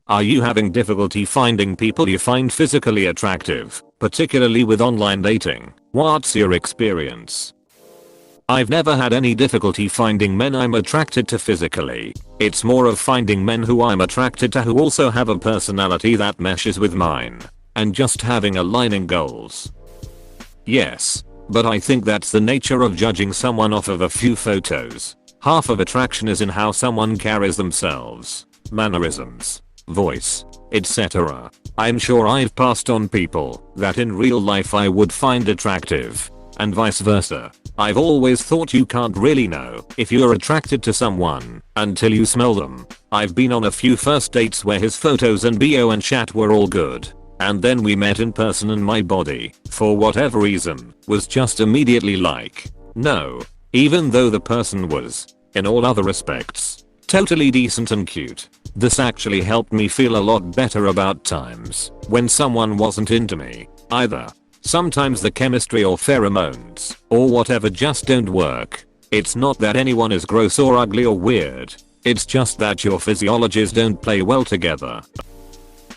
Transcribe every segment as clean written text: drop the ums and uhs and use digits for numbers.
Are you having difficulty finding people you find physically attractive, particularly with online dating? What's your experience? I've never had any difficulty finding men I'm attracted to physically. It's more of finding men who I'm attracted to who also have a personality that meshes with mine. And just having aligning goals. Yes. But I think that's the nature of judging someone off of a few photos. Half of attraction is in how someone carries themselves, mannerisms, voice, etc. I'm sure I've passed on people that in real life I would find attractive, and vice versa. I've always thought you can't really know if you're attracted to someone until you smell them. I've been on a few first dates where his photos and bio and chat were all good. And then we met in person and my body, for whatever reason, was just immediately like, no. Even though the person was, in all other respects, totally decent and cute. This actually helped me feel a lot better about times when someone wasn't into me either. Sometimes the chemistry or pheromones or whatever just don't work. It's not that anyone is gross or ugly or weird. It's just that your physiologies don't play well together.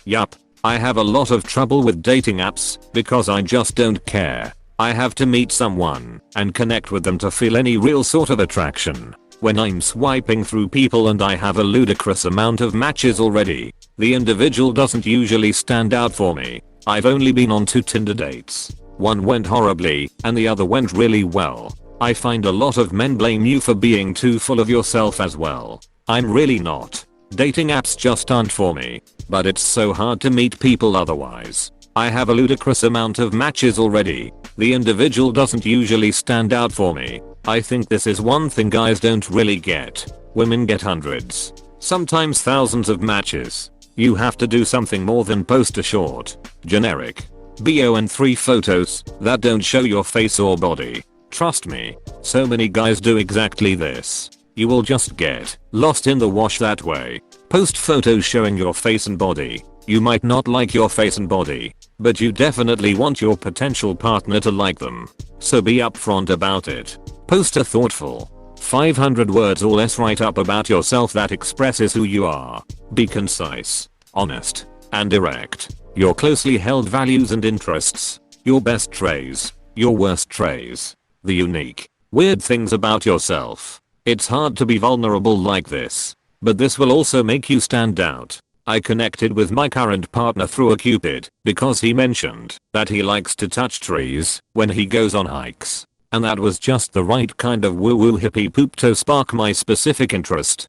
Yup. I have a lot of trouble with dating apps because I just don't care. I have to meet someone and connect with them to feel any real sort of attraction. When I'm swiping through people and I have a ludicrous amount of matches already, the individual doesn't usually stand out for me. I've only been on 2 Tinder dates. One went horribly and the other went really well. I find a lot of men blame you for being too full of yourself as well. I'm really not. Dating apps just aren't for me, but it's so hard to meet people otherwise. I have a ludicrous amount of matches already. The individual doesn't usually stand out for me. I think this is one thing guys don't really get. Women get hundreds, sometimes thousands of matches. You have to do something more than post a short, generic bio and 3 photos that don't show your face or body. Trust me, so many guys do exactly this. You will just get lost in the wash that way. Post photos showing your face and body. You might not like your face and body, but you definitely want your potential partner to like them. So be upfront about it. Post a thoughtful 500 words or less write-up about yourself that expresses who you are. Be concise, honest, and direct. Your closely held values and interests. Your best traits. Your worst traits. The unique, weird things about yourself. It's hard to be vulnerable like this, but this will also make you stand out. I connected with my current partner through a Cupid because he mentioned that he likes to touch trees when he goes on hikes. And that was just the right kind of woo-woo hippie poop to spark my specific interest.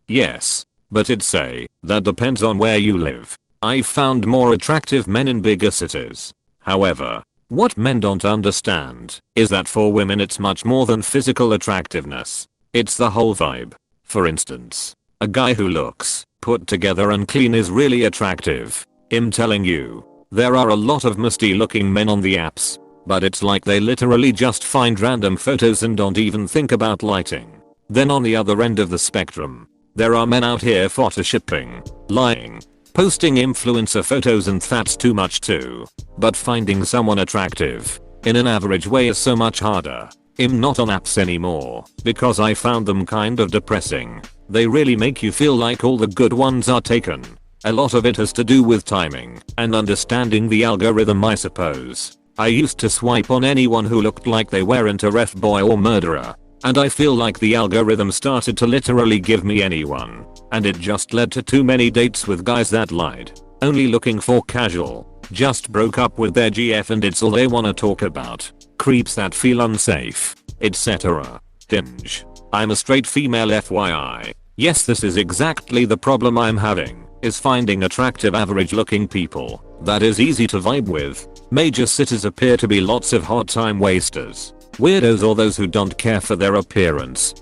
Yes, but that depends on where you live. I've found more attractive men in bigger cities. However, what men don't understand is that for women it's much more than physical attractiveness. It's the whole vibe. For instance, a guy who looks put together and clean is really attractive. I'm telling you, there are a lot of musty looking men on the apps, but it's like they literally just find random photos and don't even think about lighting. Then on the other end of the spectrum, there are men out here photoshopping, lying, posting influencer photos, and that's too much too. But finding someone attractive in an average way is so much harder. I'm not on apps anymore because I found them kind of depressing. They really make you feel like all the good ones are taken. A lot of it has to do with timing and understanding the algorithm, I suppose. I used to swipe on anyone who looked like they weren't a ref boy or murderer, and I feel like the algorithm started to literally give me anyone, and it just led to too many dates with guys that lied, only looking for casual, just broke up with their GF and it's all they wanna talk about, creeps that feel unsafe, etc. Tinge. I'm a straight female FYI. Yes, this is exactly the problem I'm having, is finding attractive average looking people that is easy to vibe with. Major cities appear to be lots of hot time wasters, weirdos, or those who don't care for their appearance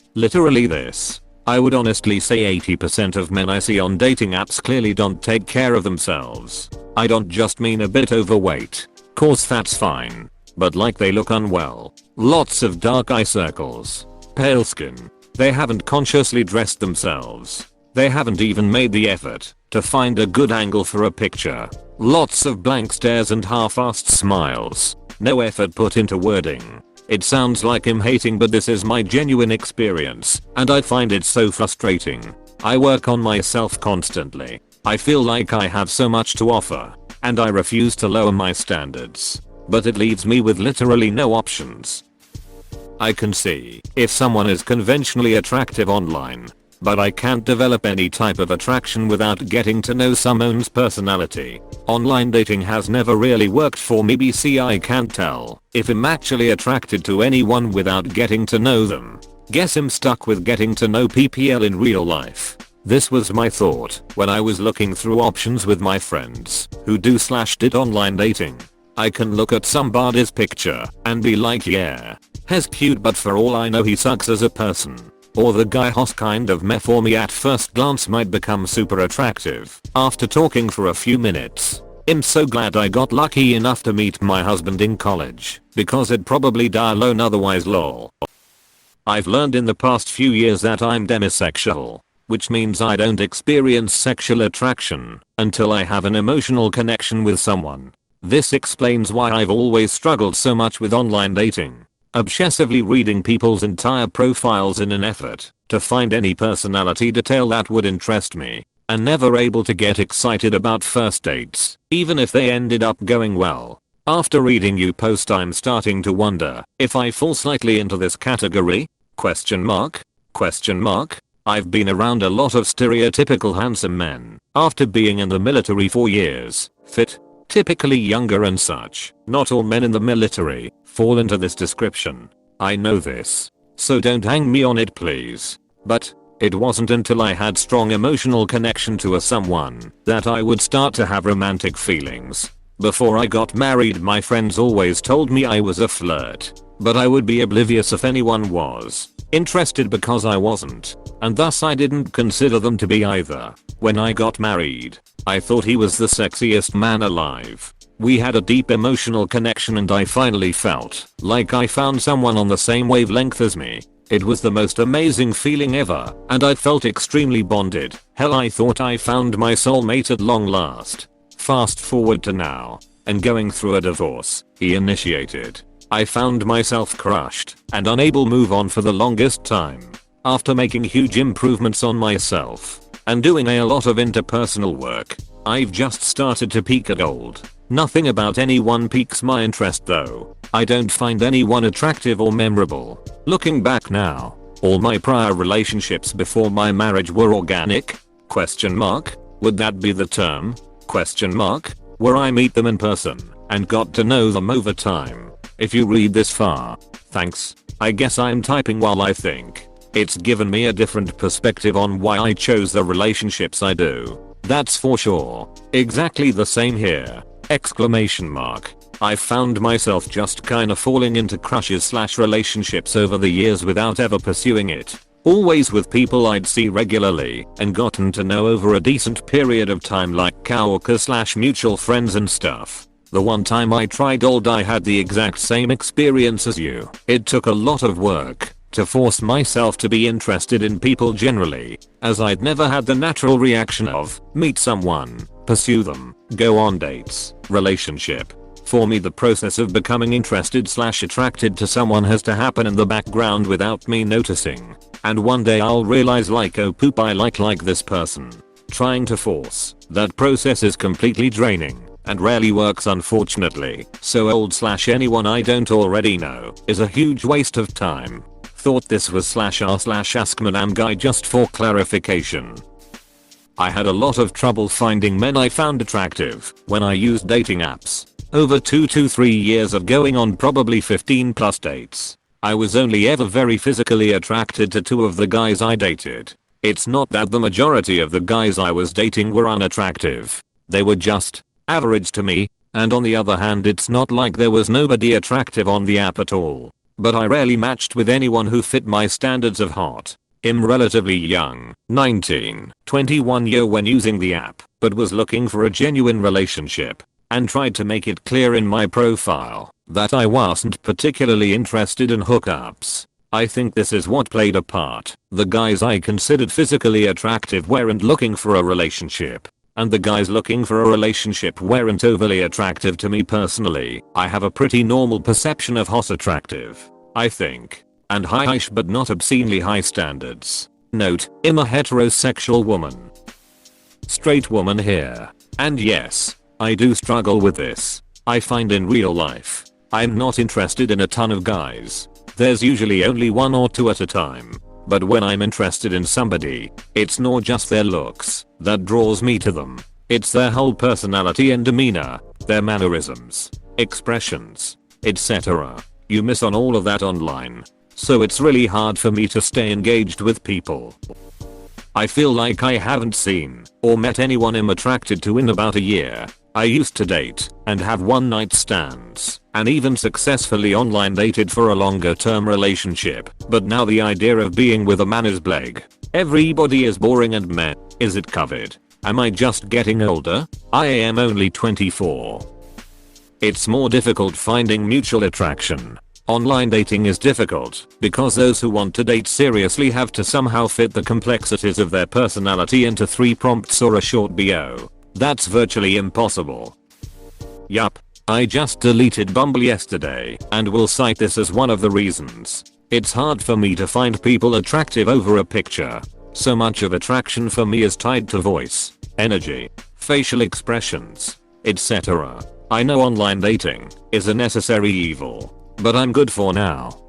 / literally this. I would honestly say 80% of men I see on dating apps clearly don't take care of themselves. I don't just mean a bit overweight, cause that's fine, but like they look unwell. Lots of dark eye circles, pale skin. They haven't consciously dressed themselves. They haven't even made the effort to find a good angle for a picture. Lots of blank stares and half-assed smiles. No effort put into wording. It sounds like I'm hating, but this is my genuine experience, and I find it so frustrating. I work on myself constantly. I feel like I have so much to offer, and I refuse to lower my standards. But it leaves me with literally no options. I can see if someone is conventionally attractive online, but I can't develop any type of attraction without getting to know someone's personality. Online dating has never really worked for me. BC I can't tell if I'm actually attracted to anyone without getting to know them. Guess I'm stuck with getting to know PPL in real life. This was my thought when I was looking through options with my friends who did online dating. I can look at somebody's picture and be like, yeah, he's cute, but for all I know he sucks as a person. Or the guy who's kind of meh for me at first glance might become super attractive after talking for a few minutes. I'm so glad I got lucky enough to meet my husband in college, because I'd probably die alone otherwise. Lol. I've learned in the past few years that I'm demisexual, which means I don't experience sexual attraction until I have an emotional connection with someone. This explains why I've always struggled so much with online dating. Obsessively reading people's entire profiles in an effort to find any personality detail that would interest me, and never able to get excited about first dates, even if they ended up going well. After reading you post, I'm starting to wonder if I fall slightly into this category? Question mark? I've been around a lot of stereotypical handsome men after being in the military for years, fit, typically younger and such. Not all men in the military fall into this description. I know this, so don't hang me on it please. But it wasn't until I had strong emotional connection to someone that I would start to have romantic feelings. Before I got married, my friends always told me I was a flirt, but I would be oblivious if anyone was interested because I wasn't, and thus I didn't consider them to be either. When I got married, I thought he was the sexiest man alive. We had a deep emotional connection and I finally felt like I found someone on the same wavelength as me. It was the most amazing feeling ever, and I felt extremely bonded. Hell, I thought I found my soulmate at long last. Fast forward to now, and going through a divorce he initiated. I found myself crushed and unable to move on for the longest time. After making huge improvements on myself and doing a lot of interpersonal work, I've just started to peak at gold. Nothing about anyone piques my interest though. I don't find anyone attractive or memorable. Looking back now, all my prior relationships before my marriage were organic? Question mark? Would that be the term? Question mark? Where I meet them in person and got to know them over time. If you read this far, thanks. I guess I'm typing while I think. It's given me a different perspective on why I chose the relationships I do. That's for sure. Exactly the same here. Exclamation mark. I found myself just kinda falling into crushes/relationships over the years without ever pursuing it. Always with people I'd see regularly and gotten to know over a decent period of time, like coworkers/mutual friends and stuff. The one time I tried old, I had the exact same experience as you. It took a lot of work to force myself to be interested in people generally, as I'd never had the natural reaction of meet someone, pursue them, go on dates, relationship. For me, the process of becoming interested/attracted to someone has to happen in the background without me noticing. And one day I'll realize, like, oh poop, I like this person. Trying to force that process is completely draining and rarely works, unfortunately. So old/anyone I don't already know is a huge waste of time. Thought this was /r/askmanam guy just for clarification. I had a lot of trouble finding men I found attractive when I used dating apps. Over 2 to 3 years of going on probably 15 plus dates, I was only ever very physically attracted to 2 of the guys I dated. It's not that the majority of the guys I was dating were unattractive. They were just average to me, and on the other hand, it's not like there was nobody attractive on the app at all. But I rarely matched with anyone who fit my standards of hot. I'm relatively young, 19, 21 year when using the app, but was looking for a genuine relationship and tried to make it clear in my profile that I wasn't particularly interested in hookups. I think this is what played a part. The guys I considered physically attractive weren't looking for a relationship, and the guys looking for a relationship weren't overly attractive to me personally. I have a pretty normal perception of hot attractive, I think, and high-ish but not obscenely high standards. Note, I'm a heterosexual woman. Straight woman here. And yes, I do struggle with this. I find in real life, I'm not interested in a ton of guys. There's usually only one or two at a time. But when I'm interested in somebody, it's not just their looks that draws me to them. It's their whole personality and demeanor, their mannerisms, expressions, etc. You miss on all of that online. So it's really hard for me to stay engaged with people. I feel like I haven't seen or met anyone I'm attracted to in about a year. I used to date and have one night stands and even successfully online dated for a longer term relationship, but now the idea of being with a man is bleg. Everybody is boring and meh. Is it covered? Am I just getting older? I am only 24. It's more difficult finding mutual attraction. Online dating is difficult because those who want to date seriously have to somehow fit the complexities of their personality into 3 prompts or a short bio. That's virtually impossible. Yup, I just deleted Bumble yesterday and will cite this as one of the reasons. It's hard for me to find people attractive over a picture. So much of attraction for me is tied to voice, energy, facial expressions, etc. I know online dating is a necessary evil, but I'm good for now.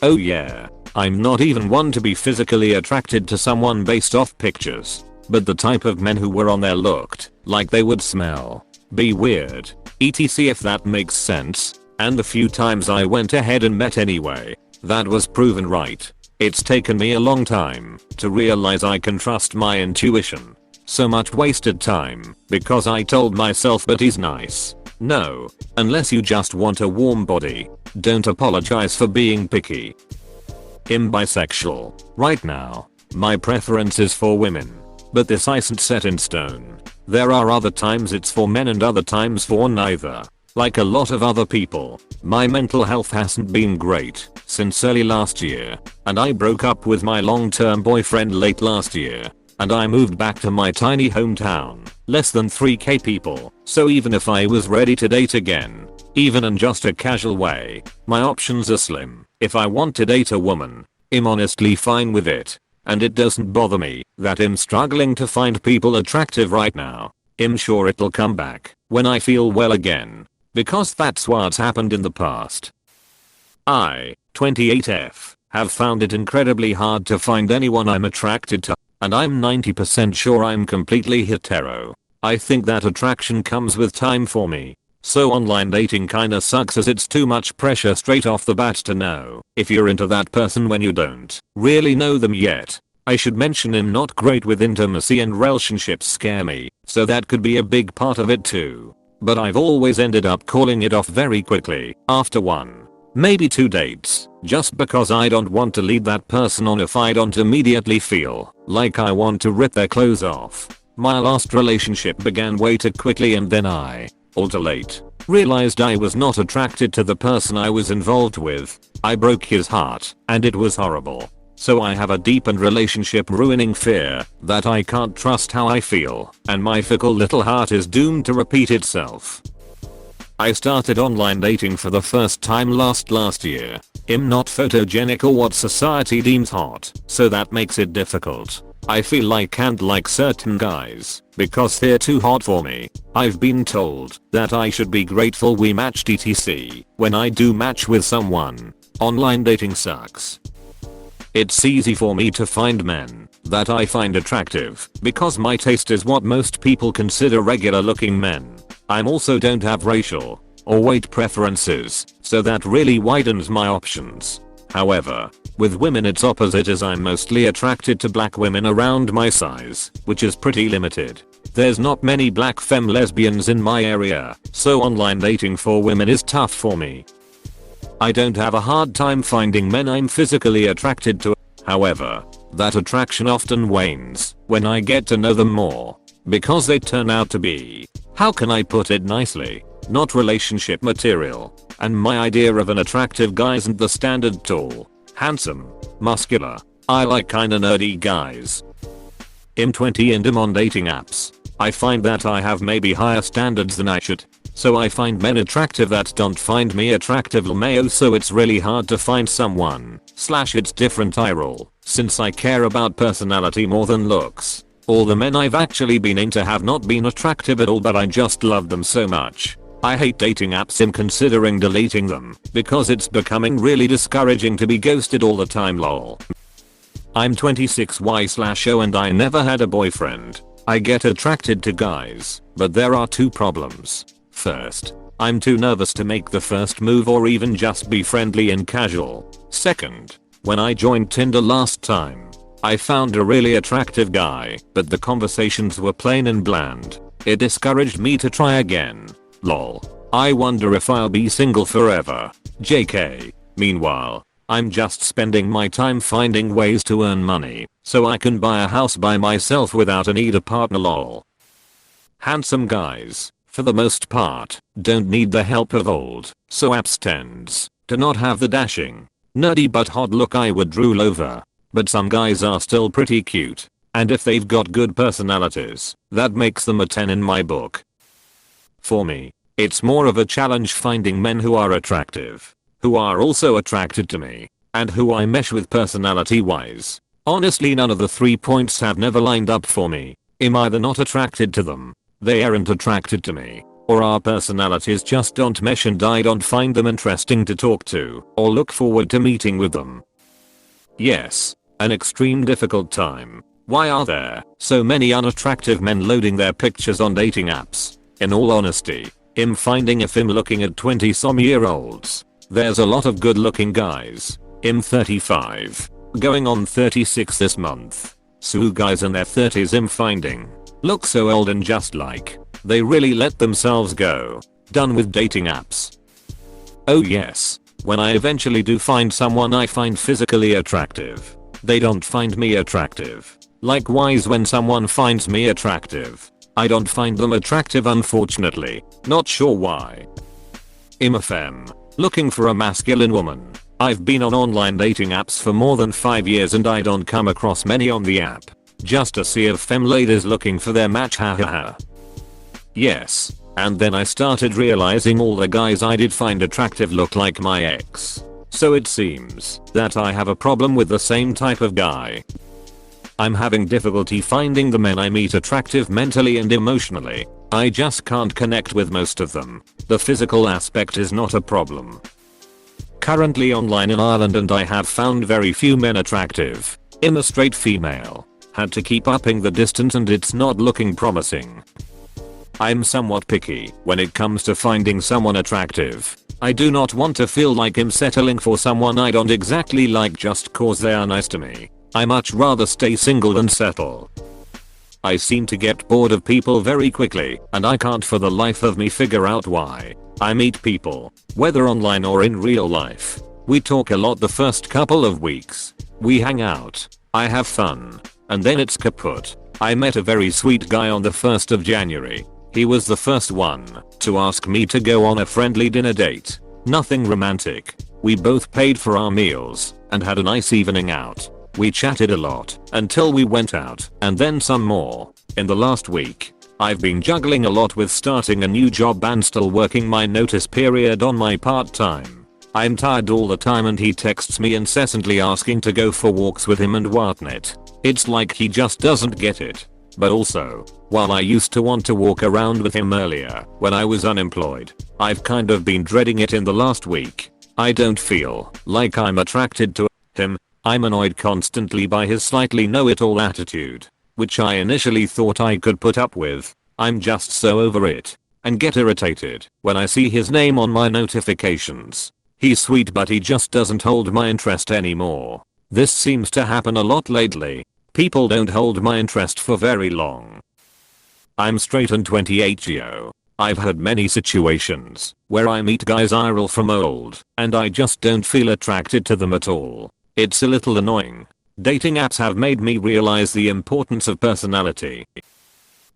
Oh yeah, I'm not even one to be physically attracted to someone based off pictures, but the type of men who were on there looked like they would smell, be weird, etc, if that makes sense, and the few times I went ahead and met anyway, that was proven right. It's taken me a long time to realize I can trust my intuition. So much wasted time because I told myself but he's nice. No, unless you just want a warm body, don't apologize for being picky. I'm bisexual. Right now, my preference is for women. But this isn't set in stone. There are other times it's for men and other times for neither. Like a lot of other people, my mental health hasn't been great since early last year, and I broke up with my long-term boyfriend late last year, and I moved back to my tiny hometown, less than 3k people, so even if I was ready to date again, even in just a casual way, my options are slim. If I want to date a woman, I'm honestly fine with it, and it doesn't bother me that I'm struggling to find people attractive right now. I'm sure it'll come back when I feel well again, because that's what's happened in the past. I, 28F, have found it incredibly hard to find anyone I'm attracted to, and I'm 90% sure I'm completely hetero. I think that attraction comes with time for me. So online dating kinda sucks as it's too much pressure straight off the bat to know if you're into that person when you don't really know them yet. I should mention I'm not great with intimacy and relationships scare me, so that could be a big part of it too. But I've always ended up calling it off very quickly after 1, maybe 2 dates, just because I don't want to lead that person on if I don't immediately feel like I want to rip their clothes off. My last relationship began way too quickly and then I, all too late, realized I was not attracted to the person I was involved with. I broke his heart and it was horrible. So I have a deepened relationship ruining fear that I can't trust how I feel and my fickle little heart is doomed to repeat itself. I started online dating for the first time last year. I'm not photogenic or what society deems hot, so that makes it difficult. I feel like can't like certain guys because they're too hot for me. I've been told that I should be grateful we matched etc. when I do match with someone. Online dating sucks. It's easy for me to find men that I find attractive because my taste is what most people consider regular looking men. I also don't have racial or weight preferences, so that really widens my options. However, with women it's opposite as I'm mostly attracted to black women around my size, which is pretty limited. There's not many black femme lesbians in my area, so online dating for women is tough for me. I don't have a hard time finding men I'm physically attracted to. However, that attraction often wanes when I get to know them more, because they turn out to be, how can I put it nicely, not relationship material. And my idea of an attractive guy isn't the standard tall, handsome, muscular. I like kinda nerdy guys. I'm 20 and I'm on dating apps. I find that I have maybe higher standards than I should. So I find men attractive that don't find me attractive LMAO, so it's really hard to find someone. / it's different eye roll. since I care about personality more than looks. All the men I've actually been into have not been attractive at all, but I just love them so much. I hate dating apps. I'm considering deleting them because it's becoming really discouraging to be ghosted all the time lol. I'm 26Y/O and I never had a boyfriend. I get attracted to guys, but there are two problems. First, I'm too nervous to make the first move or even just be friendly and casual. Second, when I joined Tinder last time, I found a really attractive guy, but the conversations were plain and bland. It discouraged me to try again. Lol. I wonder if I'll be single forever. JK. Meanwhile, I'm just spending my time finding ways to earn money so I can buy a house by myself without a need a partner lol. Handsome guys, for the most part, don't need the help of old, so apps tends to not have the dashing, nerdy but hot look I would drool over. But some guys are still pretty cute, and if they've got good personalities, that makes them a 10 in my book. For me, it's more of a challenge finding men who are attractive, who are also attracted to me, and who I mesh with personality wise. Honestly, none of the 3 points have never lined up for me. I'm either not attracted to them, they aren't attracted to me, or our personalities just don't mesh and I don't find them interesting to talk to or look forward to meeting with them. Yes, an extreme difficult time. Why are there so many unattractive men loading their pictures on dating apps? In all honesty, I'm finding if I'm looking at 20-some-year-olds, there's a lot of good looking guys. I'm 35, going on 36 this month. So guys in their 30s I'm finding look so old and just like they really let themselves go. Done with dating apps. Oh yes, when I eventually do find someone I find physically attractive, they don't find me attractive. Likewise, when someone finds me attractive, I don't find them attractive unfortunately. Not sure why. I'm a femme, looking for a masculine woman. I've been on online dating apps for more than 5 years and I don't come across many on the app. Just a sea of femme ladies looking for their match, hahaha. Yes, and then I started realizing all the guys I did find attractive look like my ex. So it seems that I have a problem with the same type of guy. I'm having difficulty finding the men I meet attractive mentally and emotionally. I just can't connect with most of them. The physical aspect is not a problem. Currently online in Ireland and I have found very few men attractive. I'm a straight female. Had to keep upping the distance and it's not looking promising. I'm somewhat picky when it comes to finding someone attractive. I do not want to feel like I'm settling for someone I don't exactly like just cause they are nice to me. I much rather stay single than settle. I seem to get bored of people very quickly and I can't for the life of me figure out why. I meet people, whether online or in real life. We talk a lot the first couple of weeks. We hang out. I have fun. And then it's kaput. I met a very sweet guy on the 1st of January. He was the first one to ask me to go on a friendly dinner date. Nothing romantic. We both paid for our meals and had a nice evening out. We chatted a lot until we went out and then some more. In the last week, I've been juggling a lot with starting a new job and still working my notice period on my part-time. I'm tired all the time and he texts me incessantly asking to go for walks with him and whatnot. It's like he just doesn't get it. But also, while I used to want to walk around with him earlier when I was unemployed, I've kind of been dreading it in the last week. I don't feel like I'm attracted to him. I'm annoyed constantly by his slightly know-it-all attitude, which I initially thought I could put up with. I'm just so over it and get irritated when I see his name on my notifications. He's sweet but he just doesn't hold my interest anymore. This seems to happen a lot lately. People don't hold my interest for very long. I'm straight and 28-yo. I've had many situations where I meet guys I roll from old and I just don't feel attracted to them at all. It's a little annoying. Dating apps have made me realize the importance of personality.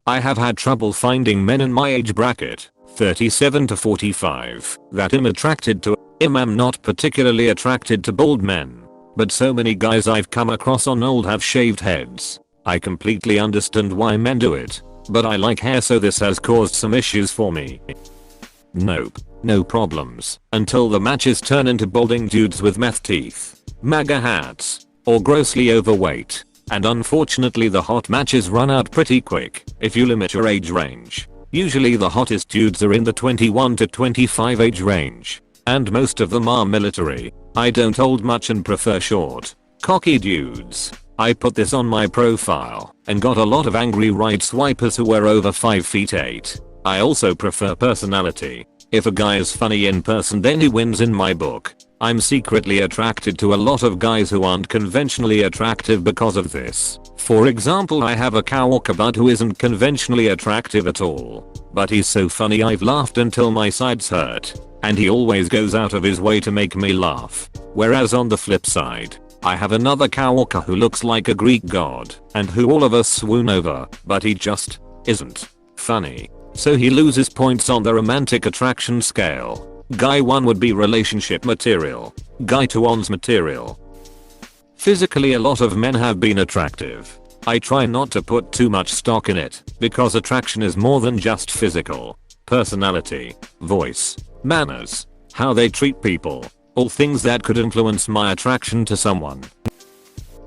I have had trouble finding men in my age bracket, 37 to 45, that I'm attracted to. I'm not particularly attracted to bald men, but so many guys I've come across on old have shaved heads. I completely understand why men do it, but I like hair so this has caused some issues for me. Nope, no problems, until the matches turn into balding dudes with meth teeth, MAGA hats, or grossly overweight. And unfortunately the hot matches run out pretty quick if you limit your age range. Usually the hottest dudes are in the 21 to 25 age range. And most of them are military. I don't hold much and prefer short, cocky dudes. I put this on my profile and got a lot of angry right swipers who were over 5'8". I also prefer personality. If a guy is funny in person then he wins in my book. I'm secretly attracted to a lot of guys who aren't conventionally attractive because of this. For example, I have a coworker bud who isn't conventionally attractive at all. But he's so funny I've laughed until my sides hurt. And he always goes out of his way to make me laugh. Whereas on the flip side, I have another coworker who looks like a Greek god and who all of us swoon over, but he just isn't funny. So he loses points on the romantic attraction scale. Guy 1 would be relationship material. Guy 2 ons material. Physically a lot of men have been attractive. I try not to put too much stock in it because attraction is more than just physical. Personality, voice, manners, how they treat people, all things that could influence my attraction to someone.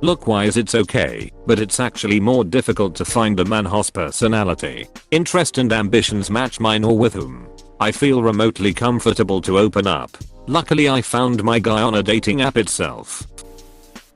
Look-wise it's okay, but it's actually more difficult to find a man whose personality, interest and ambitions match mine or with whom I feel remotely comfortable to open up. Luckily I found my guy on a dating app itself.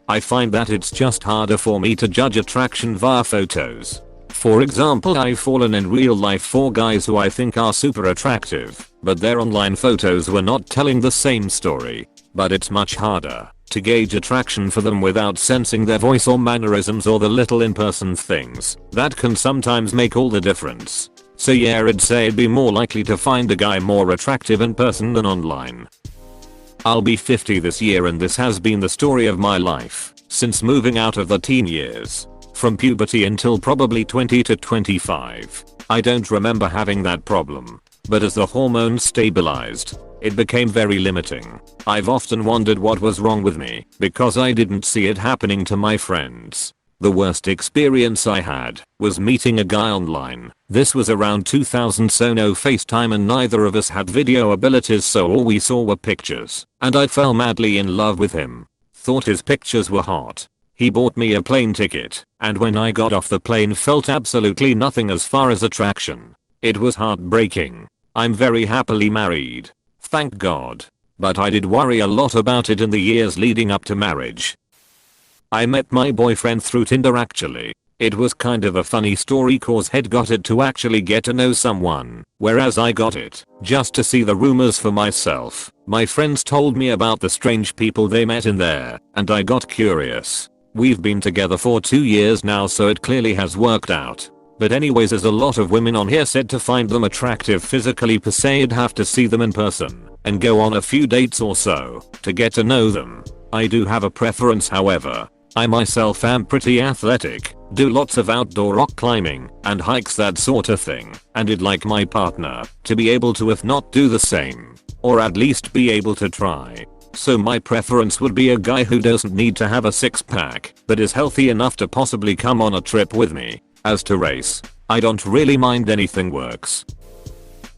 I find that it's just harder for me to judge attraction via photos. For example, I've fallen in real life for guys who I think are super attractive, but their online photos were not telling the same story. But it's much harder to gauge attraction for them without sensing their voice or mannerisms or the little in-person things that can sometimes make all the difference. So yeah, I'd say I'd be more likely to find a guy more attractive in person than online. I'll be 50 this year and this has been the story of my life since moving out of the teen years. From puberty until probably 20 to 25. I don't remember having that problem. But as the hormones stabilized, it became very limiting. I've often wondered what was wrong with me because I didn't see it happening to my friends. The worst experience I had was meeting a guy online. This was around 2000, so no FaceTime and neither of us had video abilities, so all we saw were pictures. And I fell madly in love with him. Thought his pictures were hot. He bought me a plane ticket, and when I got off the plane felt absolutely nothing as far as attraction. It was heartbreaking. I'm very happily married. Thank God. But I did worry a lot about it in the years leading up to marriage. I met my boyfriend through Tinder actually. It was kind of a funny story cause he'd got it to actually get to know someone, whereas I got it just to see the rumors for myself. My friends told me about the strange people they met in there, and I got curious. We've been together for 2 years now, so it clearly has worked out. But anyways, as a lot of women on here said, to find them attractive physically per se you'd have to see them in person and go on a few dates or so to get to know them. I do have a preference however. I myself am pretty athletic, do lots of outdoor rock climbing and hikes, that sort of thing, and I'd like my partner to be able to, if not do the same, or at least be able to try. So my preference would be a guy who doesn't need to have a six-pack, but is healthy enough to possibly come on a trip with me. As to race, I don't really mind, anything works.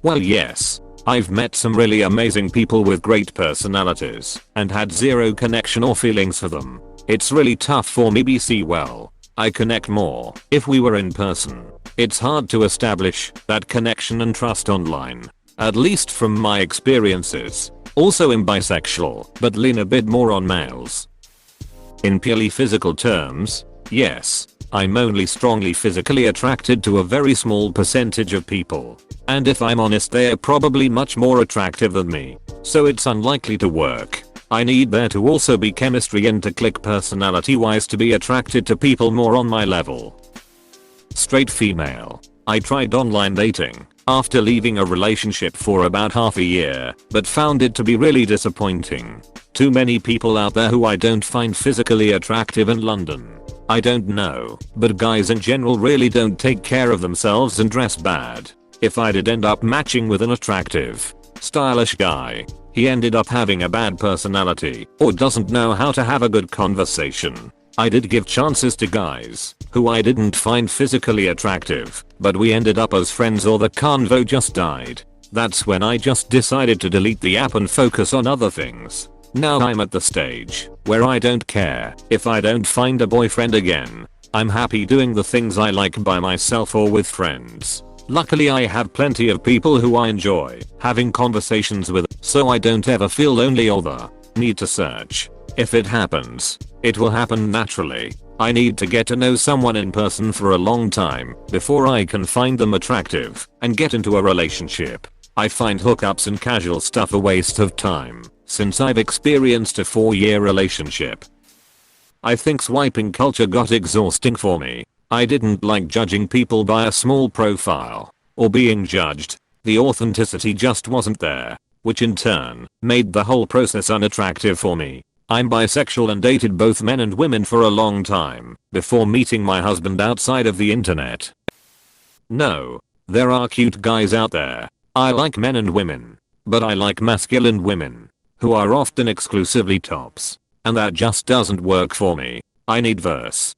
Well, yes, I've met some really amazing people with great personalities and had zero connection or feelings for them. It's really tough for me BC. Well, I connect more if we were in person. It's hard to establish that connection and trust online, at least from my experiences. Also am bisexual, but lean a bit more on males. In purely physical terms, yes, I'm only strongly physically attracted to a very small percentage of people. And if I'm honest, they're probably much more attractive than me. So it's unlikely to work. I need there to also be chemistry and to click personality wise to be attracted to people more on my level. Straight female. I tried online dating after leaving a relationship for about half a year, but found it to be really disappointing. Too many people out there who I don't find physically attractive in London. I don't know, but guys in general really don't take care of themselves and dress bad. If I did end up matching with an attractive, stylish guy, he ended up having a bad personality or doesn't know how to have a good conversation. I did give chances to guys who I didn't find physically attractive, but we ended up as friends or the convo just died. That's when I just decided to delete the app and focus on other things. Now I'm at the stage where I don't care if I don't find a boyfriend again. I'm happy doing the things I like by myself or with friends. Luckily I have plenty of people who I enjoy having conversations with, so I don't ever feel lonely or the need to search. If it happens, it will happen naturally. I need to get to know someone in person for a long time before I can find them attractive and get into a relationship. I find hookups and casual stuff a waste of time since I've experienced a 4-year relationship. I think swiping culture got exhausting for me. I didn't like judging people by a small profile or being judged. The authenticity just wasn't there, which in turn made the whole process unattractive for me. I'm bisexual and dated both men and women for a long time before meeting my husband outside of the internet. No, there are cute guys out there. I like men and women, but I like masculine women who are often exclusively tops, and that just doesn't work for me. I need verse.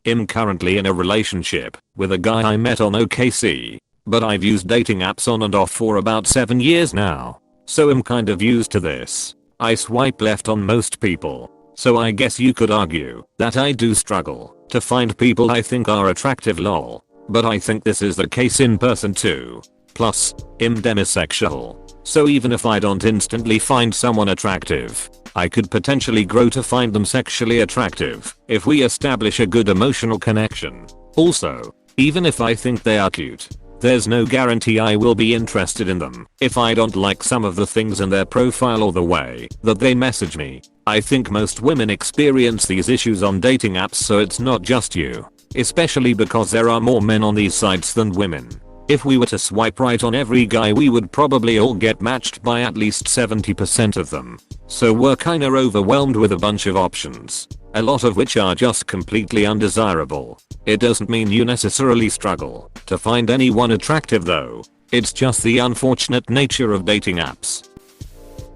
I'm currently in a relationship with a guy I met on OKC, but I've used dating apps on and off for about 7 years now, so I'm kind of used to this. I swipe left on most people, so I guess you could argue that I do struggle to find people I think are attractive lol, but I think this is the case in person too. Plus, I'm demisexual, so even if I don't instantly find someone attractive, I could potentially grow to find them sexually attractive if we establish a good emotional connection. Also, even if I think they are cute, there's no guarantee I will be interested in them if I don't like some of the things in their profile or the way that they message me. I think most women experience these issues on dating apps, so it's not just you, especially because there are more men on these sites than women. If we were to swipe right on every guy, we would probably all get matched by at least 70% of them. So we're kinda overwhelmed with a bunch of options, a lot of which are just completely undesirable. It doesn't mean you necessarily struggle to find anyone attractive though. It's just the unfortunate nature of dating apps.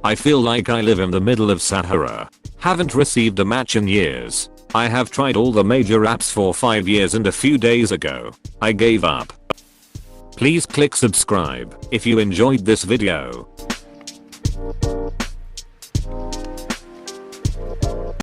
I feel like I live in the middle of Sahara. Haven't received a match in years. I have tried all the major apps for 5 years and a few days ago, I gave up. Please click subscribe if you enjoyed this video.